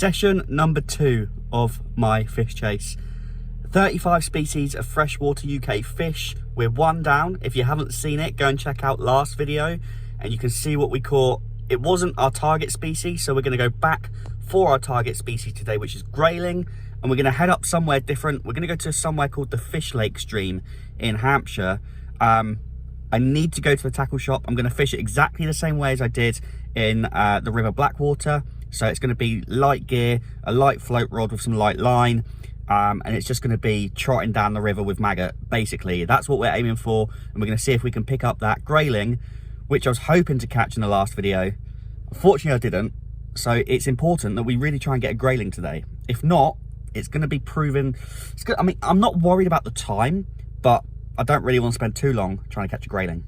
Session number 2 of my fish chase. 35 species of freshwater UK fish. We're 1 down. If you haven't seen it, go and check out last video and you can see what we caught. It wasn't our target species, so we're going to go back for our target species today, which is grayling, and we're going to head up somewhere different. We're going to go to somewhere called the Fishlake stream in Hampshire. I need to go to the tackle shop. I'm going to fish it exactly the same way as I did in the River Blackwater. So it's going to be light gear, a light float rod with some light line, and it's just going to be trotting down the river with maggot. Basically, that's what we're aiming for, and we're going to see if we can pick up that grayling, which I was hoping to catch in the last video. Unfortunately, I didn't. So it's important that we really try and get a grayling today. If not, it's going to be proven. I mean, I'm not worried about the time, but I don't really want to spend too long trying to catch a grayling.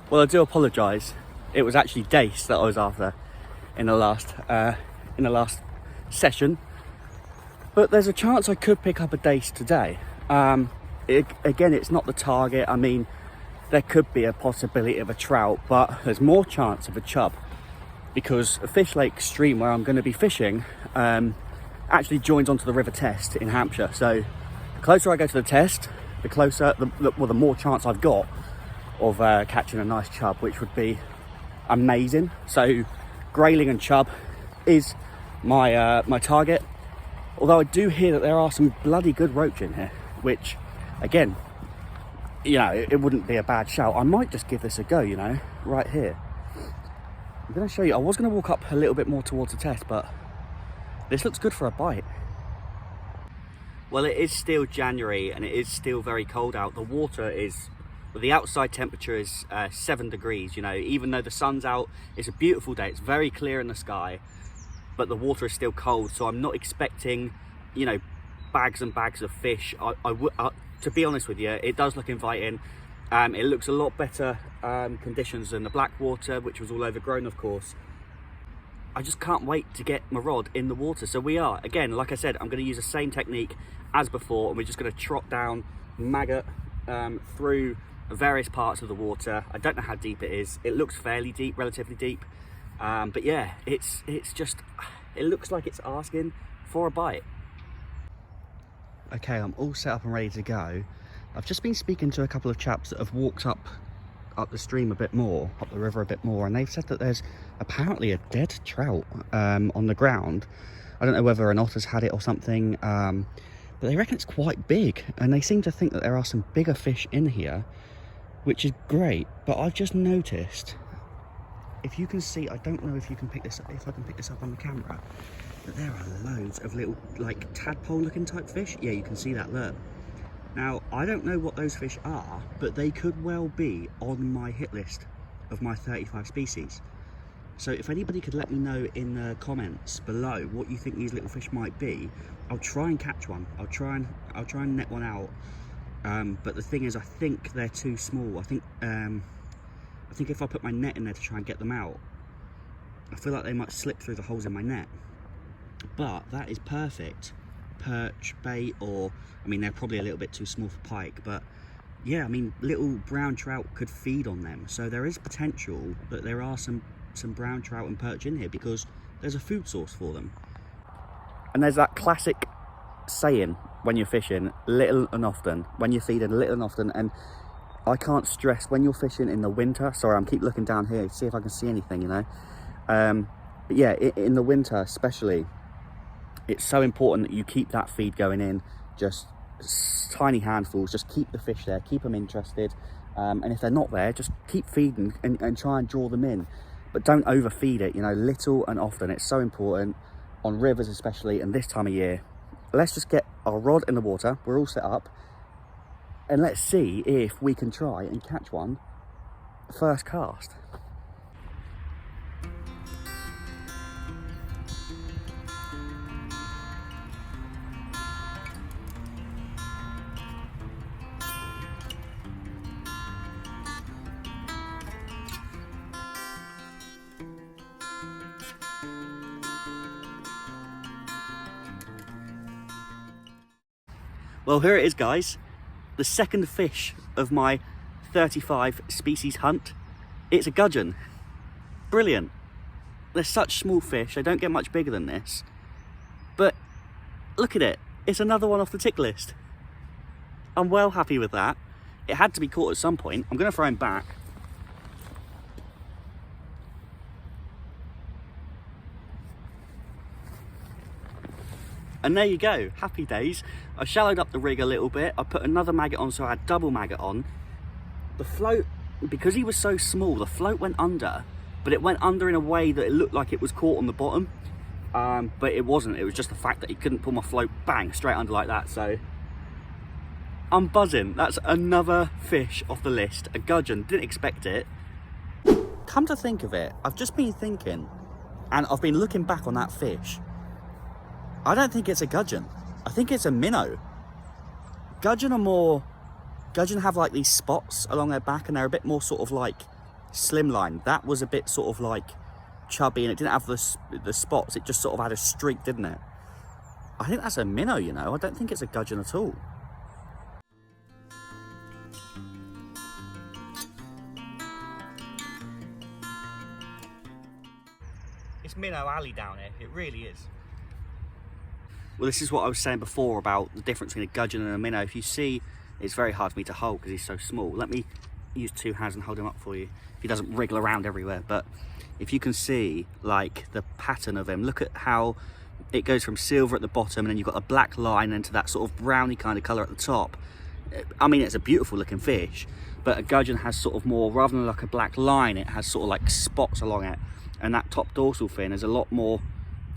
Well, I do apologise. It was actually dace that I was after in the last session, but there's a chance I could pick up a dace today. Again, it's not the target. I mean, there could be a possibility of a trout, but there's more chance of a chub, because a Fishlake stream where I'm going to be fishing actually joins onto the River Test in Hampshire. So the closer I go to the test, the more chance I've got of catching a nice chub, which would be amazing. So grayling and chub is my my target. Although I do hear that there are some bloody good roach in here, which, again, you know, it wouldn't be a bad shout. I might just give this a go, you know, right here. I'm going to show you. I was going to walk up a little bit more towards the test, but this looks good for a bite. Well, it is still January and it is still very cold out. The water is, well, the outside temperature is 7 degrees, you know, even though the sun's out. It's a beautiful day. It's very clear in the sky, but the water is still cold. So I'm not expecting, you know, bags and bags of fish. To be honest with you, it does look inviting. It looks a lot better conditions than the Blackwater, which was all overgrown, of course. I just can't wait to get my rod in the water. So we are, again, like I said, I'm going to use the same technique as before, and we're just going to trot down maggot through various parts of the water. I don't know how deep it is. It looks fairly deep, relatively deep. But yeah, it's just, it looks like it's asking for a bite. Okay, I'm all set up and ready to go. I've just been speaking to a couple of chaps that have walked up the stream a bit more, up the river a bit more, and they've said that there's apparently a dead trout on the ground. I don't know whether an otter's had it or something, but they reckon it's quite big, and they seem to think that there are some bigger fish in here, which is great. But I've just noticed, if you can see, I don't know if you can pick this up, if I can pick this up on the camera, but there are loads of little, like, tadpole looking type fish. Yeah, you can see that, look. Now, I don't know what those fish are, but they could well be on my hit list of my 35 species. So if anybody could let me know in the comments below what you think these little fish might be, I'll try and catch one. I'll try and net one out. But the thing is, I think they're too small. I think if I put my net in there to try and get them out, I feel like they might slip through the holes in my net. But that is perfect perch bait, or, I mean, they're probably a little bit too small for pike, but yeah, I mean, little brown trout could feed on them. So there is potential that there are some brown trout and perch in here, because there's a food source for them. And there's that classic saying when you're fishing, little and often, when you're feeding little and often. And I can't stress, when you're fishing in the winter, sorry, I'm keep looking down here to see if I can see anything, you know, but yeah, in the winter especially, it's so important that you keep that feed going in, just tiny handfuls, just keep the fish there, keep them interested, and if they're not there, just keep feeding and try and draw them in, but don't overfeed it, you know, little and often. It's so important on rivers especially, and this time of year. Let's just get our rod in the water, we're all set up, and let's see if we can try and catch one first cast. Well, here it is, guys. The second fish of my 35 species hunt. It's a gudgeon. Brilliant. they're such small fish, they don't get much bigger than this. But look at it, it's another one off the tick list. I'm well happy with that. It had to be caught at some point. I'm going to throw him back. And there you go, happy days. I shallowed up the rig a little bit. I put another maggot on, so I had double maggot on. The float, because he was so small, the float went under, but it went under in a way that it looked like it was caught on the bottom. But it wasn't. It was just the fact that he couldn't pull my float bang straight under like that. So I'm buzzing. That's another fish off the list. A gudgeon, didn't expect it. Come to think of it, I've just been thinking, and I've been looking back on that fish. I don't think it's a gudgeon. I think it's a minnow. Gudgeon have like these spots along their back, and they're a bit more sort of like slimline. That was a bit sort of like chubby, and it didn't have the spots. It just sort of had a streak, didn't it? I think that's a minnow, you know. I don't think it's a gudgeon at all. It's Minnow Alley down here. It really is. Well, this is what I was saying before about the difference between a gudgeon and a minnow. If you see, it's very hard for me to hold because he's so small. Let me use two hands and hold him up for you. He doesn't wriggle around everywhere, but if you can see like the pattern of him, look at how it goes from silver at the bottom, and then you've got a black line into that sort of browny kind of colour at the top. I mean, it's a beautiful looking fish, but a gudgeon has sort of more, rather than like a black line, it has sort of like spots along it, and that top dorsal fin is a lot more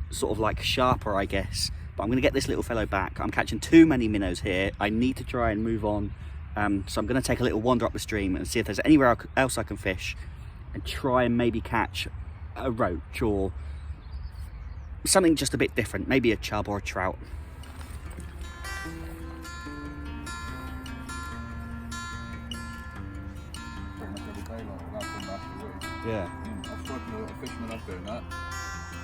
sort of like sharper, I guess. But I'm going to get this little fellow back. I'm catching too many minnows here. I need to try and move on. So I'm going to take a little wander up the stream and see if there's anywhere else I can fish, and try and maybe catch a roach or something just a bit different, maybe a chub or a trout. Yeah. I've spoken to a lot of fishermen up doing that.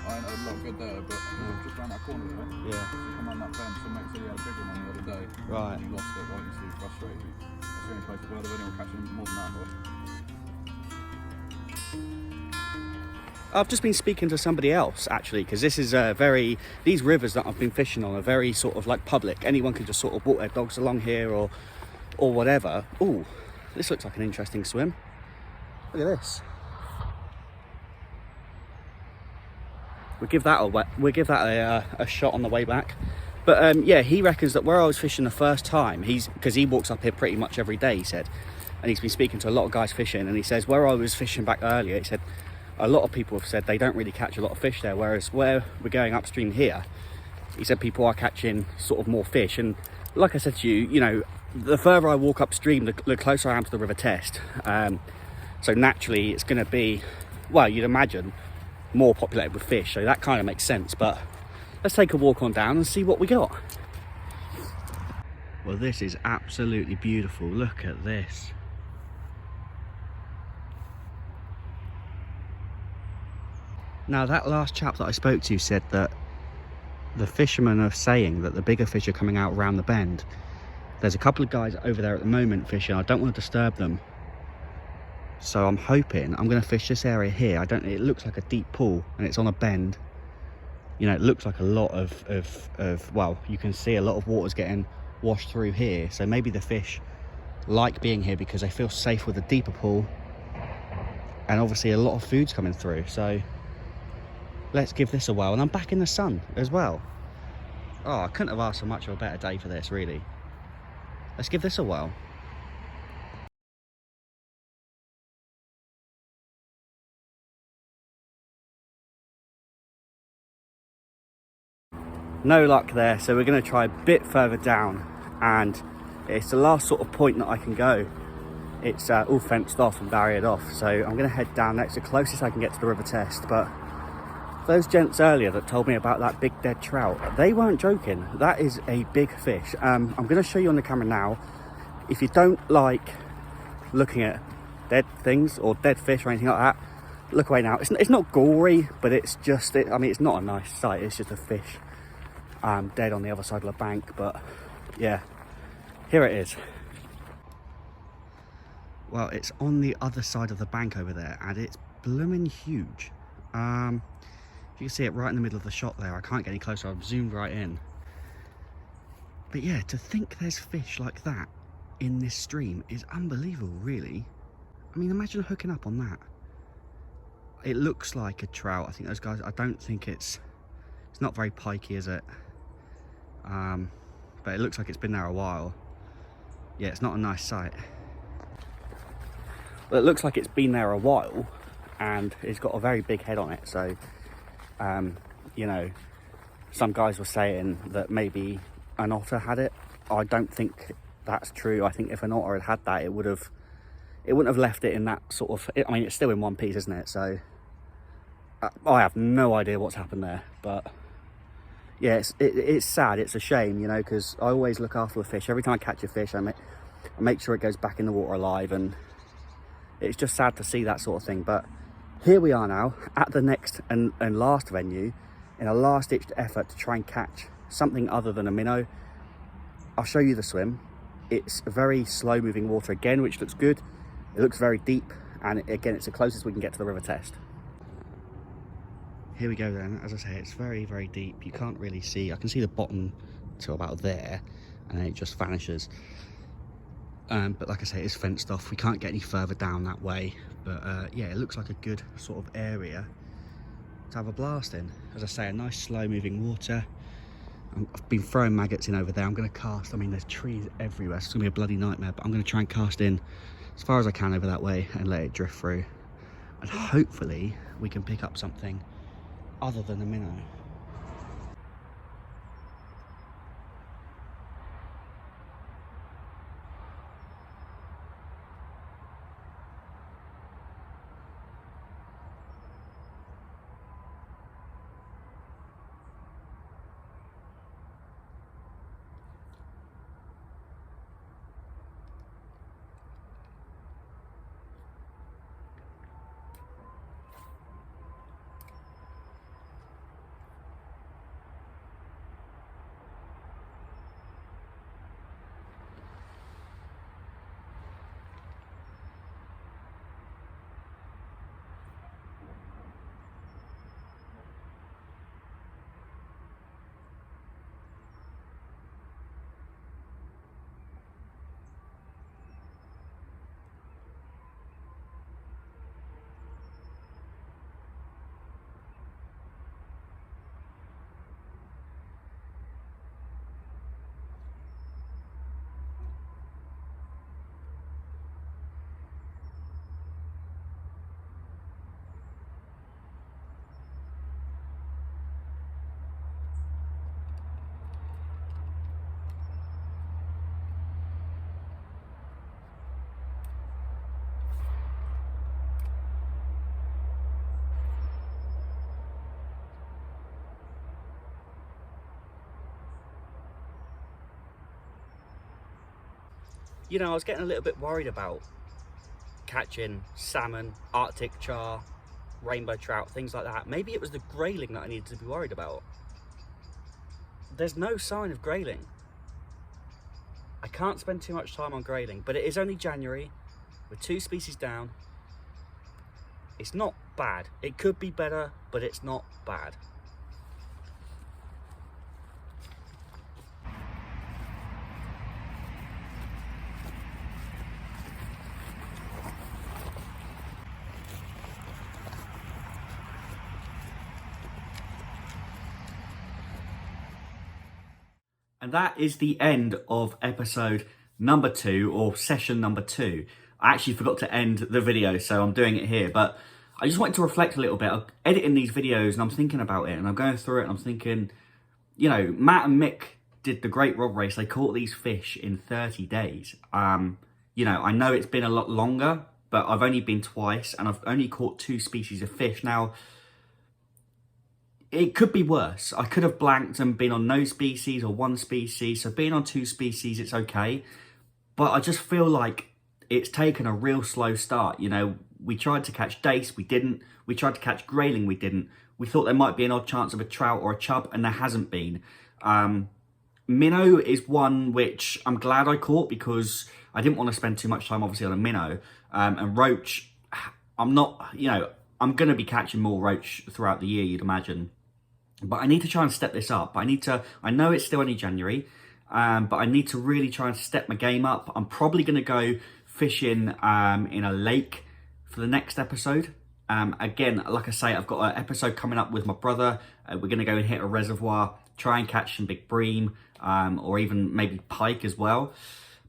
I ain't had a lot good there, but just around that corner there. Yeah. Come on that bend, some mate said he had a big one on the other day. Right. And he lost it, right? You see, frustrated. That's the only place I've heard of anyone catching more than that, but. I've just been speaking to somebody else actually, because this is these rivers that I've been fishing on are very sort of like public. Anyone can just sort of walk their dogs along here or whatever. Ooh, this looks like an interesting swim. Look at this. We'll give that a shot on the way back. But yeah, he reckons that where I was fishing the first time, because he walks up here pretty much every day, he said, and he's been speaking to a lot of guys fishing, and he says where I was fishing back earlier, he said a lot of people have said they don't really catch a lot of fish there, whereas where we're going upstream here, he said people are catching sort of more fish. And like I said to you, you know, the further I walk upstream, the closer I am to the river test. So naturally it's going to be, well, you'd imagine, more populated with fish, so that kind of makes sense. But let's take a walk on down and see what we got. Well, this is absolutely beautiful. Look at this. Now, that last chap that I spoke to said that the fishermen are saying that the bigger fish are coming out around the bend. There's a couple of guys over there at the moment fishing. I don't want to disturb them, so I'm hoping I'm going to fish this area here. It looks like a deep pool and it's on a bend. You know, it looks like a lot of well, you can see a lot of water's getting washed through here. So maybe the fish like being here because they feel safe with a deeper pool, and obviously a lot of food's coming through. So let's give this a whirl. And I'm back in the sun as well. Oh, I couldn't have asked for much of a better day for this, really. Let's give this a whirl. No luck there, so we're going to try a bit further down, and it's the last sort of point that I can go. It's all fenced off and barriered off, so I'm going to head down next, the closest I can get to the river test. But those gents earlier that told me about that big dead trout, they weren't joking. That is a big fish. I'm going to show you on the camera now. If you don't like looking at dead things or dead fish or anything like that, look away now. It's not gory, but it's just, I mean, it's not a nice sight. It's just a fish dead on the other side of the bank. But yeah, here it is. Well, it's on the other side of the bank over there, and it's blooming huge. You can see it right in the middle of the shot there. I can't get any closer, I've zoomed right in. But yeah, to think there's fish like that in this stream is unbelievable, really. I mean, imagine hooking up on that. It looks like a trout. I think those guys, I don't think it's not very pikey, is it? But it looks like it's been there a while. Yeah, it's not a nice sight. Well, it looks like it's been there a while, and it's got a very big head on it. So, you know, some guys were saying that maybe an otter had it. I don't think that's true. I think if an otter had that, it wouldn't have left it in that sort of, I mean, it's still in one piece, isn't it? So I have no idea what's happened there, but yeah, it's sad. It's a shame, you know, because I always look after the fish. Every time I catch a fish, I make sure it goes back in the water alive, and it's just sad to see that sort of thing. But here we are now at the next and last venue in a last-ditched effort to try and catch something other than a minnow. I'll show you the swim. It's a very slow-moving water again, which looks good. It looks very deep, and again, it's the closest we can get to the river test. Here we go then. As I say, it's very, very deep. You can't really see. I can see the bottom to about there, and then it just vanishes. But like I say, it's fenced off. We can't get any further down that way. But yeah, it looks like a good sort of area to have a blast in. As I say, a nice slow-moving water. I've been throwing maggots in over there. I'm going to cast. I mean, there's trees everywhere. So it's going to be a bloody nightmare. But I'm going to try and cast in as far as I can over that way and let it drift through. And hopefully we can pick up something other than a minnow. You know, I was getting a little bit worried about catching salmon, Arctic char, rainbow trout, things like that. Maybe it was the grayling that I needed to be worried about. There's no sign of grayling. I can't spend too much time on grayling, but it is only January. We're 2 species down. It's not bad. It could be better, but it's not bad. And that is the end of episode number 2, or session number 2. I actually forgot to end the video, so I'm doing it here. But I just wanted to reflect a little bit. I'm editing these videos and I'm thinking about it, and I'm going through it and I'm thinking, you know, Matt and Mick did the Great Rod Race. They caught these fish in 30 days. You know, I know it's been a lot longer, but I've only been twice and I've only caught 2 species of fish. Now, it could be worse. I could have blanked and been on no species or 1 species. So being on 2 species, it's okay. But I just feel like it's taken a real slow start. You know, we tried to catch dace, we didn't. We tried to catch grayling, we didn't. We thought there might be an odd chance of a trout or a chub, and there hasn't been. Minnow is one which I'm glad I caught, because I didn't want to spend too much time, obviously, on a minnow. And roach, I'm not, you know, I'm going to be catching more roach throughout the year, you'd imagine. But I need to try and step this up. I know it's still only January, but I need to really try and step my game up. I'm probably going to go fishing in a lake for the next episode. Again, like I say, I've got an episode coming up with my brother. We're going to go and hit a reservoir, try and catch some big bream, or even maybe pike as well.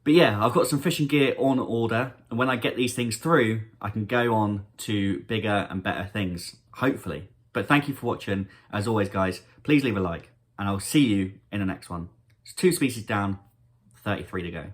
But yeah, I've got some fishing gear on order, and when I get these things through, I can go on to bigger and better things, hopefully. But thank you for watching. As always, guys, please leave a like, and I'll see you in the next one. It's 2 species down, 33 to go.